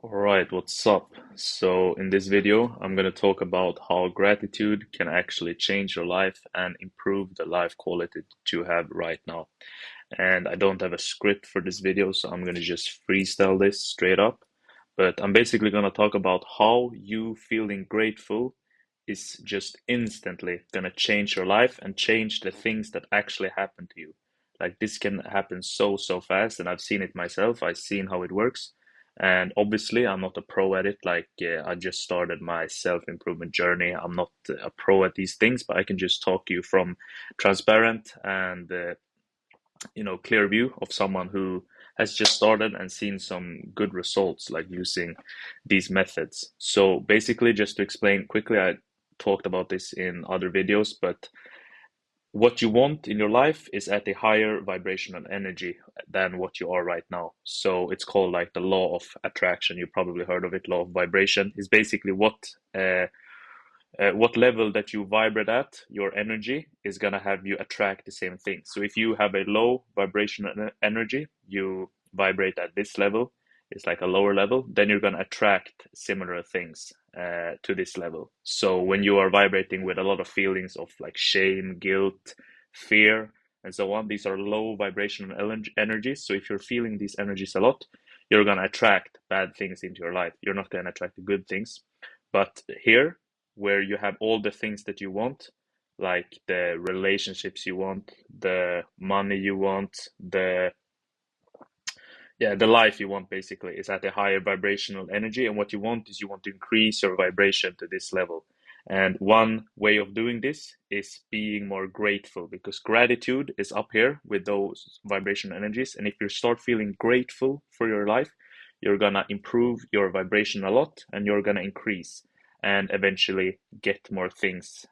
Alright, what's up? So, in this video, I'm going to talk about how gratitude can actually change your life and improve the life quality that you have right now. And I don't have a script for this video, so I'm going to just freestyle this straight up. But I'm basically going to talk about how you feeling grateful is just instantly going to change your life and change the things that actually happen to you. Like this can happen so fast, and I've seen it myself. I've seen how it works. And obviously, I'm not a pro at it. Like, I just started my self-improvement journey. I'm not a pro at these things, but I can just talk you from transparent and clear view of someone who has just started and seen some good results, like using these methods. So basically, just to explain quickly, I talked about this in other videos, but what you want in your life is at a higher vibrational energy than what you are right now. So it's called like the law of attraction. You probably heard of it. Law of vibration is basically what level that you vibrate at, your energy is gonna have you attract the same thing. So if you have a low vibrational energy, you vibrate at this level, it's like a lower level, then you're gonna attract similar things to this level. So when you are vibrating with a lot of feelings of like shame, guilt, fear, and so on, these are low vibrational energies. So if you're feeling these energies a lot, you're gonna attract bad things into your life. You're not gonna attract the good things. But here, where you have all the things that you want, like the relationships you want, the money you want, the life you want basically is at a higher vibrational energy. And what you want is you want to increase your vibration to this level. And one way of doing this is being more grateful because gratitude is up here with those vibrational energies. And if you start feeling grateful for your life, you're gonna improve your vibration a lot and you're gonna increase and eventually get more things,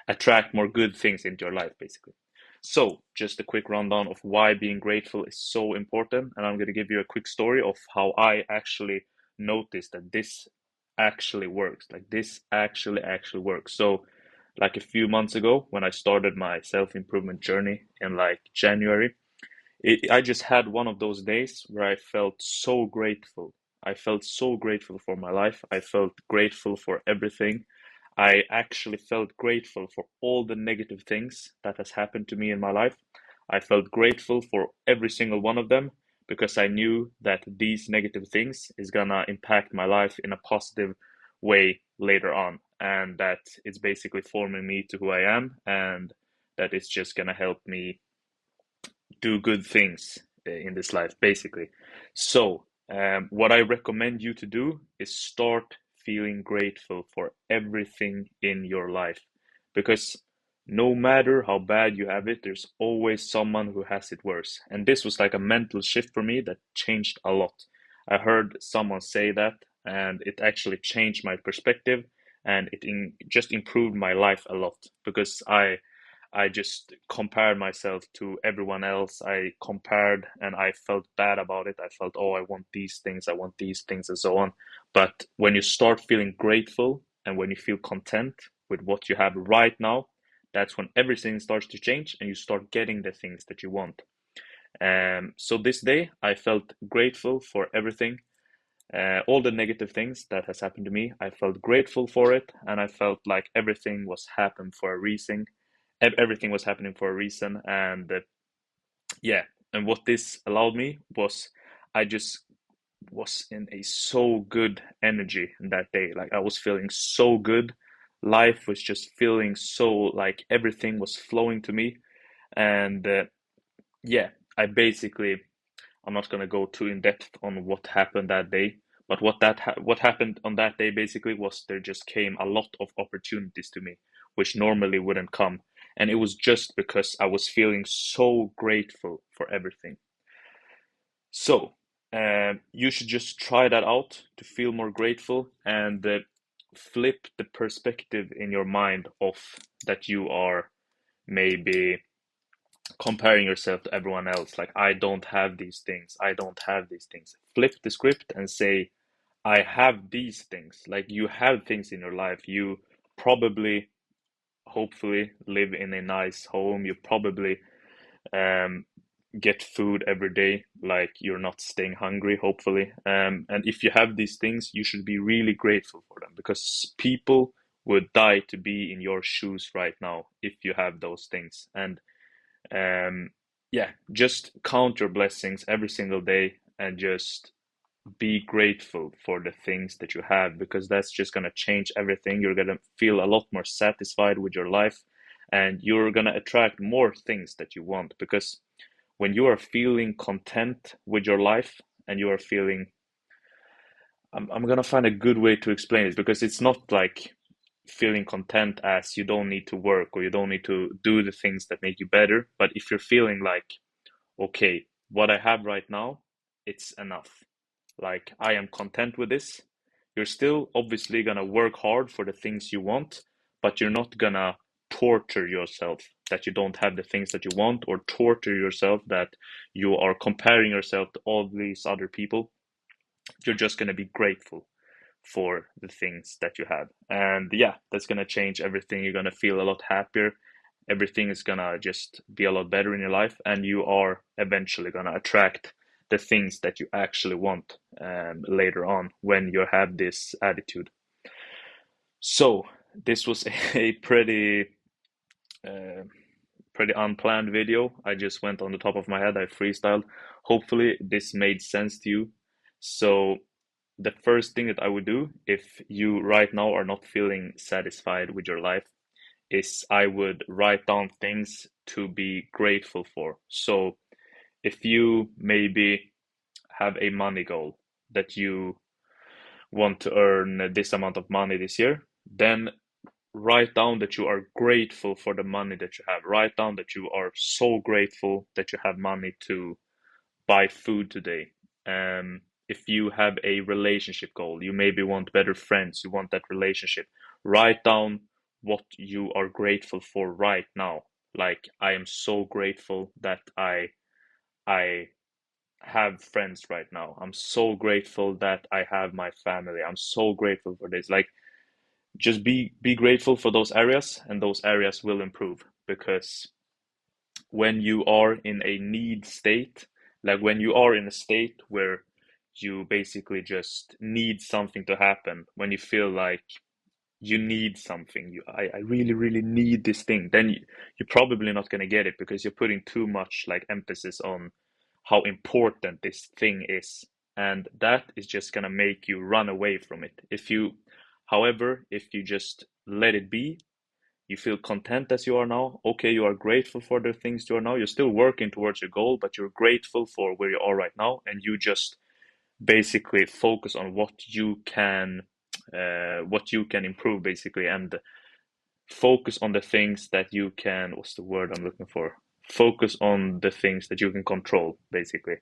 attract more good things into your life, basically. So, just a quick rundown of why being grateful is so important, and I'm going to give you a quick story of how I actually noticed that this actually works. Like this actually works. So, like a few months ago, when I started my self-improvement journey in like January, I just had one of those days where I felt so grateful. I felt so grateful for my life. I felt grateful for everything. I actually felt grateful for all the negative things that has happened to me in my life. I felt grateful for every single one of them because I knew that these negative things is gonna impact my life in a positive way later on, and that it's basically forming me to who I am, and that it's just gonna help me do good things in this life, basically. So, what I recommend you to do is start feeling grateful for everything in your life because no matter how bad you have it, there's always someone who has it worse. And this was like a mental shift for me that changed a lot. I heard someone say that, and it actually changed my perspective and just improved my life a lot because I just compared myself to everyone else. I compared and I felt bad about it. I felt, oh, I want these things, I want these things, and so on. But when you start feeling grateful and when you feel content with what you have right now, that's when everything starts to change and you start getting the things that you want. So this day, I felt grateful for everything, all the negative things that has happened to me. I felt grateful for it, and I felt like everything was happened for a reason. Everything was happening for a reason, and yeah. And what this allowed me was, I just was in a so good energy that day. Like I was feeling so good. Life was just feeling so like everything was flowing to me, and yeah, I basically I'm not gonna go too in depth on what happened that day, but what happened on that day basically was there just came a lot of opportunities to me, which normally wouldn't come, and it was just because I was feeling so grateful for everything. So, you should just try that out to feel more grateful and flip the perspective in your mind of that you are maybe comparing yourself to everyone else. Like, I don't have these things. I don't have these things. Flip the script and say, I have these things. Like, you have things in your life. You probably, hopefully, live in a nice home. You probably um, get food every day, like you're not staying hungry, hopefully. And if you have these things, you should be really grateful for them because people would die to be in your shoes right now if you have those things. And um, yeah, just count your blessings every single day and just be grateful for the things that you have because that's just going to change everything. You're going to feel a lot more satisfied with your life and you're going to attract more things that you want because when you are feeling content with your life and you are feeling, I'm gonna find a good way to explain it because it's not like feeling content as you don't need to work or you don't need to do the things that make you better. But if you're feeling like, okay, what I have right now, it's enough. Like I am content with this. You're still obviously gonna work hard for the things you want, but you're not gonna torture yourself that you don't have the things that you want or torture yourself that you are comparing yourself to all these other people. You're just gonna be grateful for the things that you have. And yeah, that's gonna change everything. You're gonna feel a lot happier. Everything is gonna just be a lot better in your life, and you are eventually gonna attract the things that you actually want later on when you have this attitude. So this was a uh, pretty unplanned video. I just went on the top of my head. I freestyled. Hopefully this made sense to you. So the first thing that I would do if you right now are not feeling satisfied with your life is I would write down things to be grateful for. So if you maybe have a money goal that you want to earn this amount of money this year, then write down that you are grateful for the money that you have. Write down that you are so grateful that you have money to buy food today. If you have a relationship goal, you maybe want better friends, you want that relationship. Write down what you are grateful for right now. Like I am so grateful that I have friends right now. I'm so grateful that I have my family. I'm so grateful for this. Like just be grateful for those areas and those areas will improve because when you are in a need state, like when you are in a state where you basically just need something to happen, when you feel like you need something, I really, really need this thing, then you're probably not going to get it because you're putting too much like emphasis on how important this thing is. And that is just going to make you run away from it. However, if you just let it be, you feel content as you are now. Okay, you are grateful for the things you are now. You're still working towards your goal, but you're grateful for where you are right now, and you just basically focus on what you can improve, basically, and focus on the things that you can. What's the word I'm looking for? Focus on the things that you can control, basically,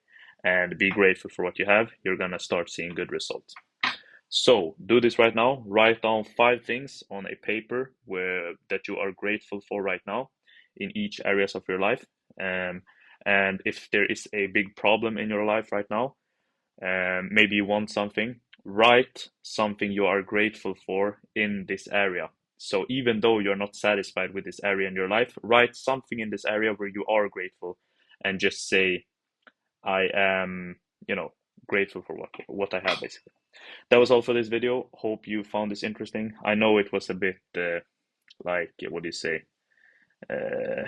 and be grateful for what you have. You're gonna start seeing good results. So do this right now. Write down 5 things on a paper where that you are grateful for right now in each areas of your life. Um, and if there is a big problem in your life right now, maybe you want something, write something you are grateful for in this area. So even though you're not satisfied with this area in your life, write something in this area where you are grateful and just say, I am, you know, grateful for what I have basically. That was all for this video. Hope you found this interesting. I know it was a bit like what do you say? Uh,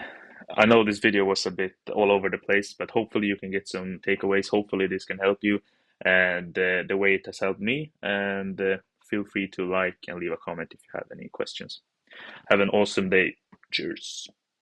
I know this video was a bit all over the place, but hopefully you can get some takeaways. Hopefully this can help you and the way it has helped me. And feel free to like and leave a comment if you have any questions. Have an awesome day. Cheers.